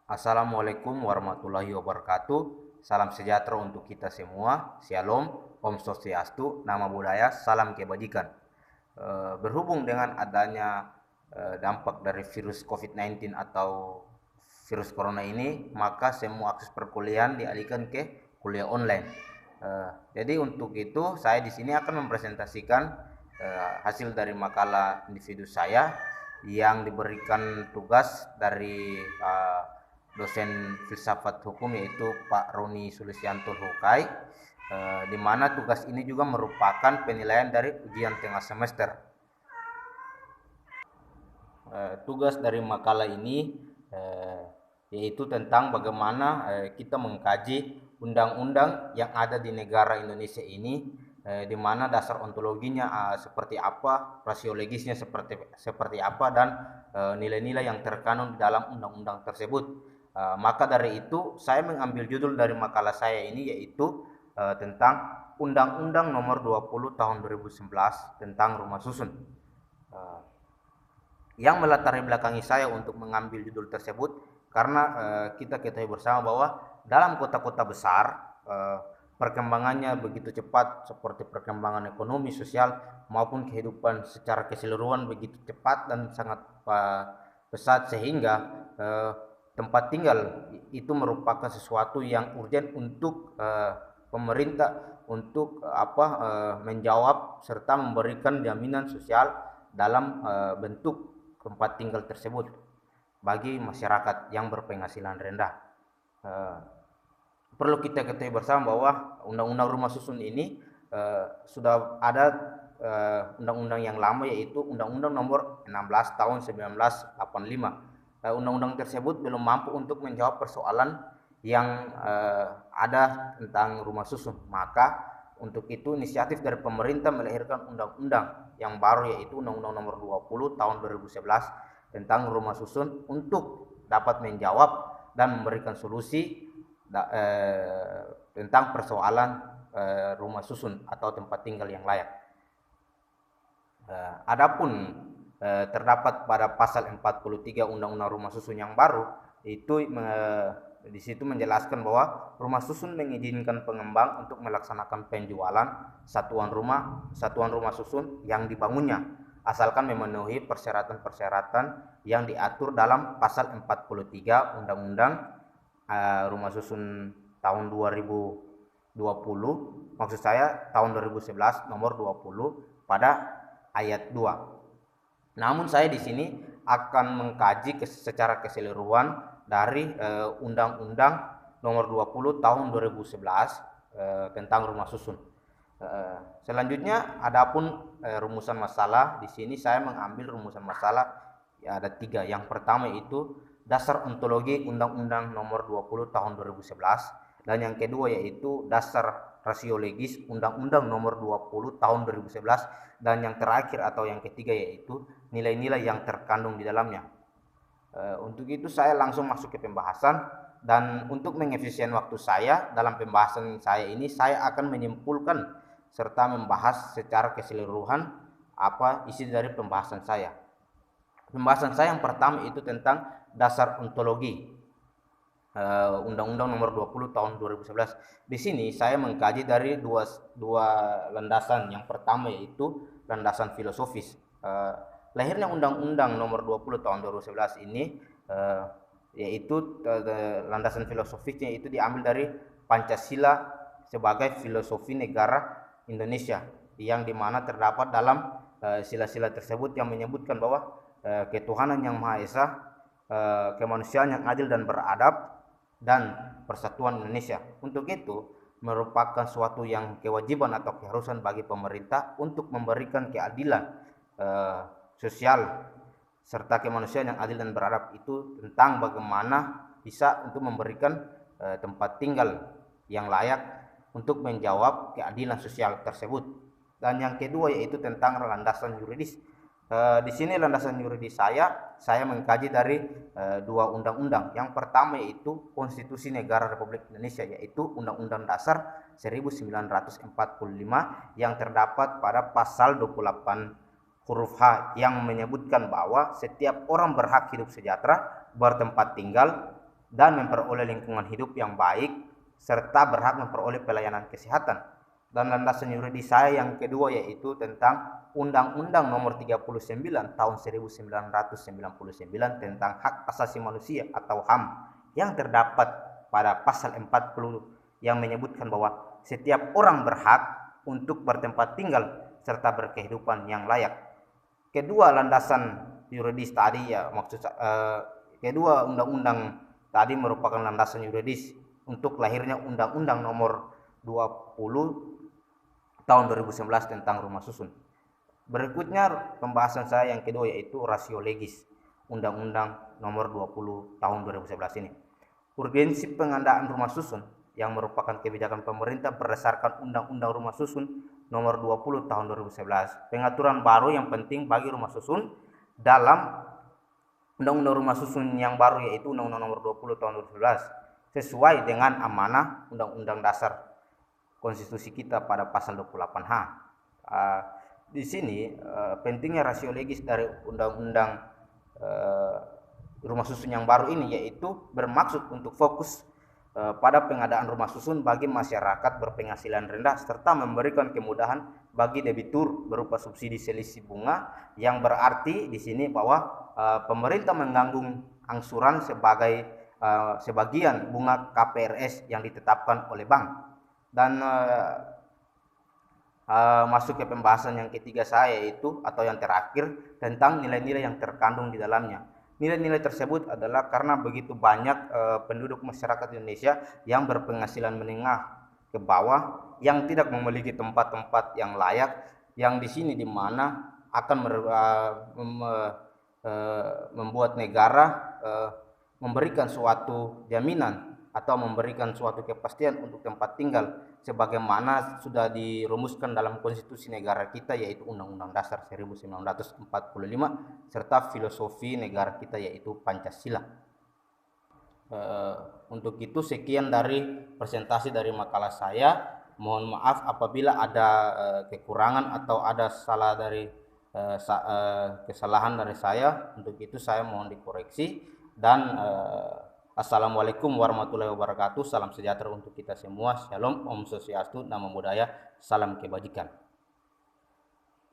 Assalamualaikum warahmatullahi wabarakatuh. Salam sejahtera untuk kita semua. Shalom, Om Swastiastu, nama budaya, salam kebajikan. Berhubung dengan adanya dampak dari virus COVID-19 atau virus corona ini, maka semua akses perkuliahan dialihkan ke kuliah online. Jadi untuk itu saya di sini akan mempresentasikan hasil dari makalah individu saya yang diberikan tugas dari dosen filsafat hukum yaitu Pak Roni Sulistianto Hukai, di mana tugas ini juga merupakan penilaian dari ujian tengah semester. Tugas dari makalah ini yaitu tentang bagaimana kita mengkaji undang-undang yang ada di negara Indonesia ini, di mana dasar ontologinya seperti apa, rasiologisnya seperti apa, dan nilai-nilai yang terkandung di dalam undang-undang tersebut. Maka dari itu saya mengambil judul dari makalah saya ini yaitu tentang Undang-Undang Nomor 20 Tahun 2011 tentang Rumah Susun. Yang melatar belakangi saya untuk mengambil judul tersebut karena kita ketahui bersama bahwa dalam kota-kota besar perkembangannya begitu cepat, seperti perkembangan ekonomi, sosial maupun kehidupan secara keseluruhan begitu cepat dan sangat pesat, sehingga tempat tinggal itu merupakan sesuatu yang urgent untuk pemerintah untuk menjawab serta memberikan jaminan sosial dalam bentuk tempat tinggal tersebut bagi masyarakat yang berpenghasilan rendah. Perlu kita ketahui bersama bahwa Undang-Undang Rumah Susun ini sudah ada undang-undang yang lama, yaitu Undang-Undang Nomor 16 Tahun 1985. Undang-undang tersebut belum mampu untuk menjawab persoalan yang ada tentang rumah susun. Maka untuk itu inisiatif dari pemerintah melahirkan undang-undang yang baru, yaitu Undang-Undang Nomor 20 Tahun 2011 tentang rumah susun, untuk dapat menjawab dan memberikan solusi tentang persoalan rumah susun atau tempat tinggal yang layak. Adapun terdapat pada pasal 43 Undang-Undang Rumah Susun yang baru, itu di situ menjelaskan bahwa rumah susun mengizinkan pengembang untuk melaksanakan penjualan satuan rumah susun yang dibangunnya, asalkan memenuhi persyaratan-persyaratan yang diatur dalam pasal 43 Undang-Undang Rumah Susun tahun 2020, maksud saya tahun 2011 nomor 20 pada ayat 2. Namun saya di sini akan mengkaji secara keseluruhan dari Undang-Undang Nomor 20 Tahun 2011 tentang rumah susun. Selanjutnya adapun rumusan masalah, di sini saya mengambil rumusan masalah ya, ada 3. Yang pertama itu dasar ontologi Undang-Undang Nomor 20 Tahun 2011, dan yang kedua yaitu dasar rasiologis Undang-Undang Nomor 20 Tahun 2011, dan yang terakhir atau yang ketiga yaitu nilai-nilai yang terkandung di dalamnya. Untuk itu saya langsung masuk ke pembahasan, dan untuk mengefisien waktu saya dalam pembahasan saya ini, saya akan menyimpulkan serta membahas secara keseluruhan apa isi dari pembahasan saya. Pembahasan saya yang pertama itu tentang dasar ontologi Undang-Undang Nomor 20 Tahun 2011. Di sini saya mengkaji dari dua landasan. Yang pertama yaitu landasan filosofis. Lahirnya Undang-Undang Nomor 20 Tahun 2011 ini yaitu landasan filosofisnya itu diambil dari Pancasila sebagai filosofi negara Indonesia, yang dimana terdapat dalam sila-sila tersebut yang menyebutkan bahwa ketuhanan yang Maha Esa, kemanusiaan yang adil dan beradab, dan persatuan Indonesia. Untuk itu merupakan suatu yang kewajiban atau keharusan bagi pemerintah untuk memberikan keadilan sosial serta kemanusiaan yang adil dan beradab, itu tentang bagaimana bisa untuk memberikan tempat tinggal yang layak untuk menjawab keadilan sosial tersebut. Dan yang kedua yaitu tentang landasan yuridis. Di sini landasan yuridis saya mengkaji dari dua undang-undang. Yang pertama yaitu Konstitusi Negara Republik Indonesia, yaitu Undang-Undang Dasar 1945 yang terdapat pada pasal 28 huruf H yang menyebutkan bahwa setiap orang berhak hidup sejahtera, bertempat tinggal, dan memperoleh lingkungan hidup yang baik, serta berhak memperoleh pelayanan kesehatan. Dan landasan yuridis saya yang kedua yaitu tentang Undang-Undang Nomor 39 Tahun 1999 tentang Hak Asasi Manusia atau HAM yang terdapat pada pasal 40 yang menyebutkan bahwa setiap orang berhak untuk bertempat tinggal serta berkehidupan yang layak. Kedua landasan yuridis tadi kedua undang-undang tadi merupakan landasan yuridis untuk lahirnya Undang-Undang Nomor 20 Tahun 2011 tentang rumah susun. Berikutnya pembahasan saya yang kedua yaitu rasio legis Undang-Undang Nomor 20 Tahun 2011 ini. Urgensi pengadaan rumah susun yang merupakan kebijakan pemerintah berdasarkan Undang-Undang Rumah Susun Nomor 20 Tahun 2011. Pengaturan baru yang penting bagi rumah susun dalam Undang-Undang Rumah Susun yang baru yaitu Undang-Undang Nomor 20 Tahun 2011 sesuai dengan amanah Undang-Undang Dasar Konstitusi kita pada pasal 28H. Di sini pentingnya rasio legis dari Undang-Undang Rumah Susun yang baru ini yaitu bermaksud untuk fokus pada pengadaan rumah susun bagi masyarakat berpenghasilan rendah serta memberikan kemudahan bagi debitur berupa subsidi selisih bunga, yang berarti di sini bahwa pemerintah menanggung angsuran sebagai sebagian bunga KPRS yang ditetapkan oleh bank. Dan masuk ke pembahasan yang ketiga saya itu atau yang terakhir tentang nilai-nilai yang terkandung di dalamnya. Nilai-nilai tersebut adalah karena begitu banyak penduduk masyarakat Indonesia yang berpenghasilan menengah ke bawah yang tidak memiliki tempat-tempat yang layak, yang di sini di mana akan membuat negara memberikan suatu jaminan atau memberikan suatu kepastian untuk tempat tinggal sebagaimana sudah dirumuskan dalam konstitusi negara kita yaitu Undang-Undang Dasar 1945 serta filosofi negara kita yaitu Pancasila. Untuk itu sekian dari presentasi dari makalah saya. Mohon maaf apabila ada kekurangan atau ada kesalahan dari saya. Untuk itu saya mohon dikoreksi dan Assalamualaikum warahmatullahi wabarakatuh. Salam sejahtera untuk kita semua. Shalom, Om Swastiastu, Namo Buddhaya, salam kebajikan.